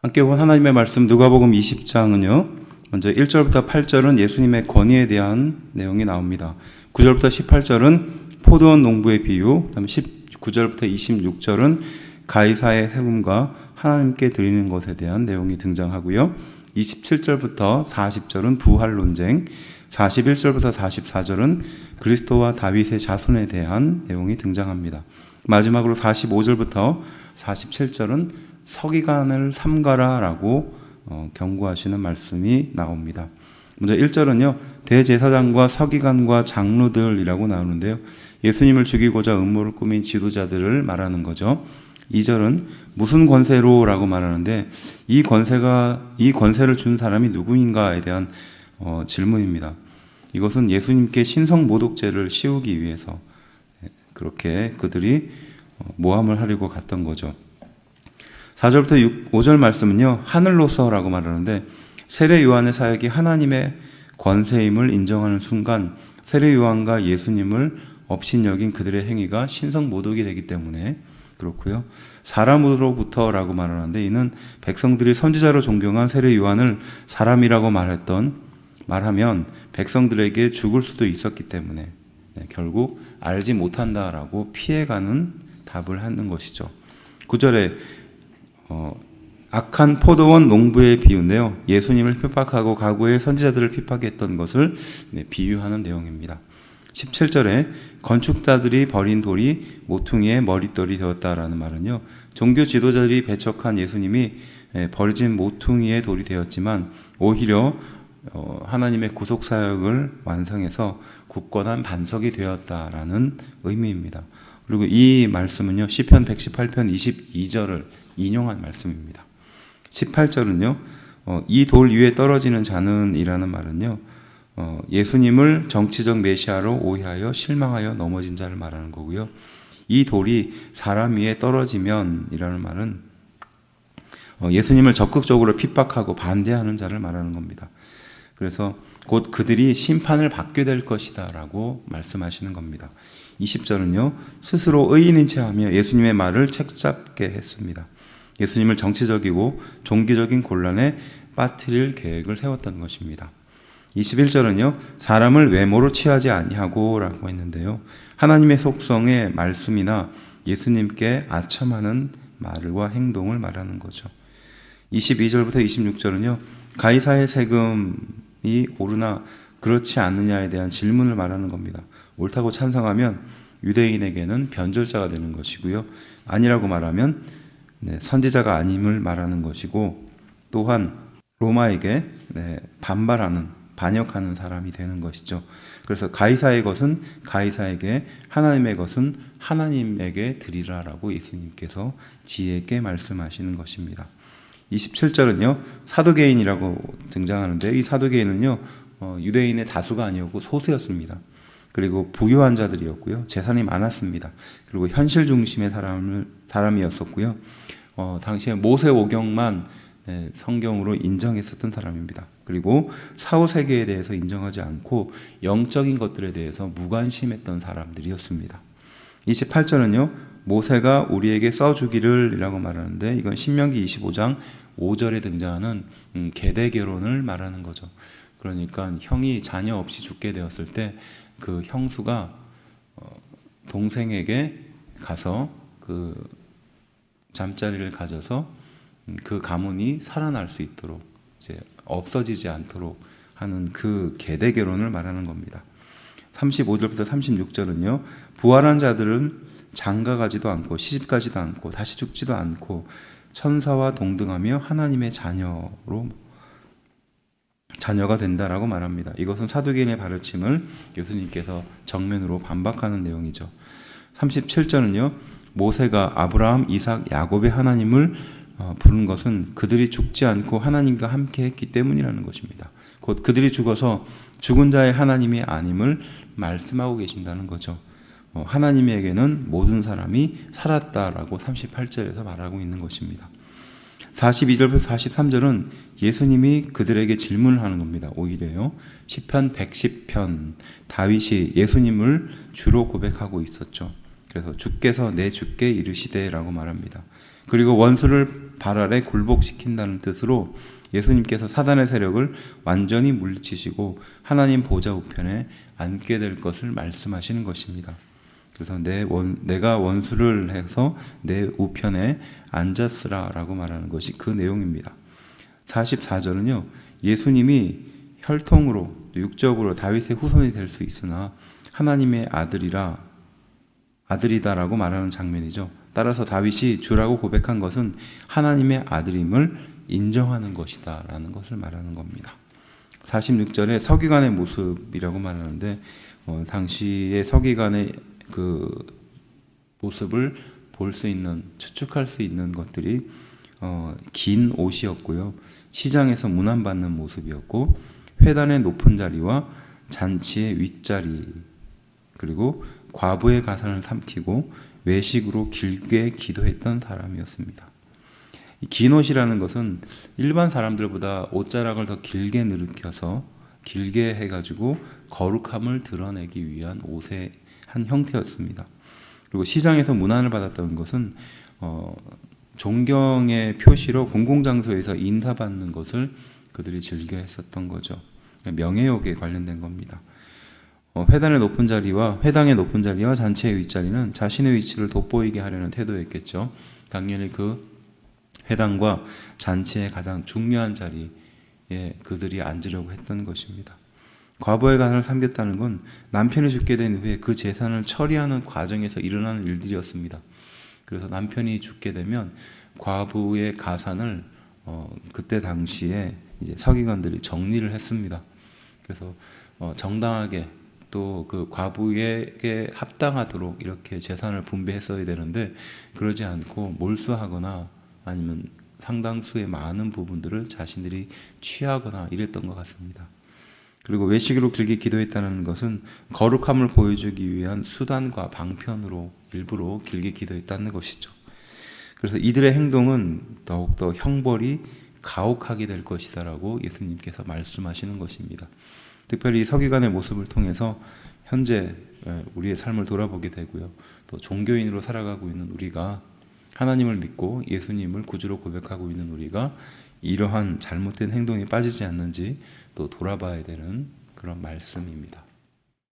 함께 본 하나님의 말씀 누가복음 20장은요. 먼저 1절부터 8절은 예수님의 권위에 대한 내용이 나옵니다. 9절부터 18절은 포도원 농부의 비유, 그다음에 19절부터 26절은 가이사의 세금과 하나님께 드리는 것에 대한 내용이 등장하고요. 27절부터 40절은 부활 논쟁, 41절부터 44절은 그리스도와 다윗의 자손에 대한 내용이 등장합니다. 마지막으로 45절부터 47절은 서기관을 삼가라라고 경고하시는 말씀이 나옵니다. 먼저 1절은요. 대제사장과 서기관과 장로들이라고 나오는데요. 예수님을 죽이고자 음모를 꾸민 지도자들을 말하는 거죠. 2절은 무슨 권세로라고 말하는데 이 권세를 준 사람이 누구인가에 대한 질문입니다. 이것은 예수님께 신성 모독죄를 씌우기 위해서 그렇게 그들이 모함을 하려고 갔던 거죠. 4절부터 5절 말씀은요. 하늘로서라고 말하는데 세례 요한의 사역이 하나님의 권세임을 인정하는 순간 세례 요한과 예수님을 업신여긴 그들의 행위가 신성 모독이 되기 때문에 그렇고요. 사람으로부터라고 말하는데 이는 백성들이 선지자로 존경한 세례 요한을 사람이라고 말하면 백성들에게 죽을 수도 있었기 때문에 결국 알지 못한다라고 피해가는 답을 하는 것이죠. 9절에 악한 포도원 농부의 비유인데요. 예수님을 핍박하고 과거의 선지자들을 핍박했던 것을 비유하는 내용입니다. 17절에 건축자들이 버린 돌이 모퉁이의 머릿돌이 되었다라는 말은요. 종교 지도자들이 배척한 예수님이 버려진 모퉁이의 돌이 되었지만 오히려 하나님의 구속사역을 완성해서 굳건한 반석이 되었다라는 의미입니다. 그리고 이 말씀은요. 시편 118편 22절을 인용한 말씀입니다. 18절은요. 이 돌 위에 떨어지는 자는 이라는 말은요. 예수님을 정치적 메시아로 오해하여 실망하여 넘어진 자를 말하는 거고요. 이 돌이 사람 위에 떨어지면 이라는 말은 예수님을 적극적으로 핍박하고 반대하는 자를 말하는 겁니다. 그래서 곧 그들이 심판을 받게 될 것이다 라고 말씀하시는 겁니다. 20절은요. 스스로 의인인 체하며 예수님의 말을 책잡게 했습니다. 예수님을 정치적이고 종교적인 곤란에 빠뜨릴 계획을 세웠던 것입니다. 21절은요. 사람을 외모로 취하지 아니하고 라고 했는데요. 하나님의 속성의 말씀이나 예수님께 아첨하는 말과 행동을 말하는 거죠. 22절부터 26절은요. 가이사의 세금이 옳으나 그렇지 않느냐에 대한 질문을 말하는 겁니다. 옳다고 찬성하면 유대인에게는 변절자가 되는 것이고요. 아니라고 말하면 선지자가 아님을 말하는 것이고 또한 로마에게 반역하는 사람이 되는 것이죠. 그래서 가이사의 것은 가이사에게, 하나님의 것은 하나님에게 드리라라고 예수님께서 지혜 있게 말씀하시는 것입니다. 27절은요. 사두개인이라고 등장하는데 이 사두개인은요. 유대인의 다수가 아니었고 소수였습니다. 그리고 부유한 자들이었고요. 재산이 많았습니다. 그리고 현실 중심의 사람이었었고요. 당시에 모세오경만 성경으로 인정했었던 사람입니다. 그리고 사후세계에 대해서 인정하지 않고 영적인 것들에 대해서 무관심했던 사람들이었습니다. 28절은요. 모세가 우리에게 써주기를 이라고 말하는데 이건 신명기 25장 5절에 등장하는 계대결혼을 말하는 거죠. 그러니까 형이 자녀 없이 죽게 되었을 때 그 형수가 동생에게 가서 그 잠자리를 가져서 그 가문이 살아날 수 있도록 이제 없어지지 않도록 하는 그 계대결혼을 말하는 겁니다. 35절부터 36절은요. 부활한 자들은 장가가지도 않고 시집가지도 않고 다시 죽지도 않고 천사와 동등하며 하나님의 자녀가 된다라고 말합니다. 이것은 사두개인의 가르침을 예수님께서 정면으로 반박하는 내용이죠. 37절은요. 모세가 아브라함, 이삭, 야곱의 하나님을 부른 것은 그들이 죽지 않고 하나님과 함께 했기 때문이라는 것입니다. 곧 그들이 죽어서 죽은 자의 하나님이 아님을 말씀하고 계신다는 거죠. 하나님에게는 모든 사람이 살았다라고 38절에서 말하고 있는 것입니다. 42절부터 43절은 예수님이 그들에게 질문을 하는 겁니다. 오히려요. 시편 110편 다윗이 예수님을 주로 고백하고 있었죠. 그래서 주께서 내 주께 이르시되 라고 말합니다. 그리고 원수를 발 아래 굴복시킨다는 뜻으로 예수님께서 사단의 세력을 완전히 물리치시고 하나님 보좌 우편에 앉게 될 것을 말씀하시는 것입니다. 그래서 내가 원수를 해서 내 우편에 앉았으라라고 말하는 것이 그 내용입니다. 44절은요. 예수님이 혈통으로 육적으로 다윗의 후손이 될 수 있으나 하나님의 아들이다라고 말하는 장면이죠. 따라서 다윗이 주라고 고백한 것은 하나님의 아들임을 인정하는 것이다 라는 것을 말하는 겁니다. 46절에 서기관의 모습이라고 말하는데 당시의 서기관의 그 모습을 볼 수 있는, 추측할 수 있는 것들이 긴 옷이었고요. 시장에서 문안받는 모습이었고, 회단의 높은 자리와 잔치의 윗자리, 그리고 과부의 가산을 삼키고 외식으로 길게 기도했던 사람이었습니다. 이 긴 옷이라는 것은 일반 사람들보다 옷자락을 더 길게 늘으켜서 길게 해가지고 거룩함을 드러내기 위한 옷의 한 형태였습니다. 그리고 시장에서 문안을 받았던 것은 존경의 표시로 공공장소에서 인사받는 것을 그들이 즐겨 했었던 거죠. 명예욕에 관련된 겁니다. 회당의 높은 자리와 잔치의 윗자리는 자신의 위치를 돋보이게 하려는 태도였겠죠. 당연히 그 회당과 잔치의 가장 중요한 자리에 그들이 앉으려고 했던 것입니다. 과부의 가산을 삼겼다는 건 남편이 죽게 된 후에 그 재산을 처리하는 과정에서 일어나는 일들이었습니다. 그래서 남편이 죽게 되면 과부의 가산을 그때 당시에 이제 서기관들이 정리를 했습니다. 그래서 정당하게 또 그 과부에게 합당하도록 이렇게 재산을 분배했어야 되는데 그러지 않고 몰수하거나 아니면 상당수의 많은 부분들을 자신들이 취하거나 이랬던 것 같습니다. 그리고 외식으로 길게 기도했다는 것은 거룩함을 보여주기 위한 수단과 방편으로 일부러 길게 기도했다는 것이죠. 그래서 이들의 행동은 더욱더 형벌이 가혹하게 될 것이다라고 예수님께서 말씀하시는 것입니다. 특별히 서기관의 모습을 통해서 현재 우리의 삶을 돌아보게 되고요. 또 종교인으로 살아가고 있는 우리가 하나님을 믿고 예수님을 구주로 고백하고 있는 우리가 이러한 잘못된 행동에 빠지지 않는지 또 돌아봐야 되는 그런 말씀입니다.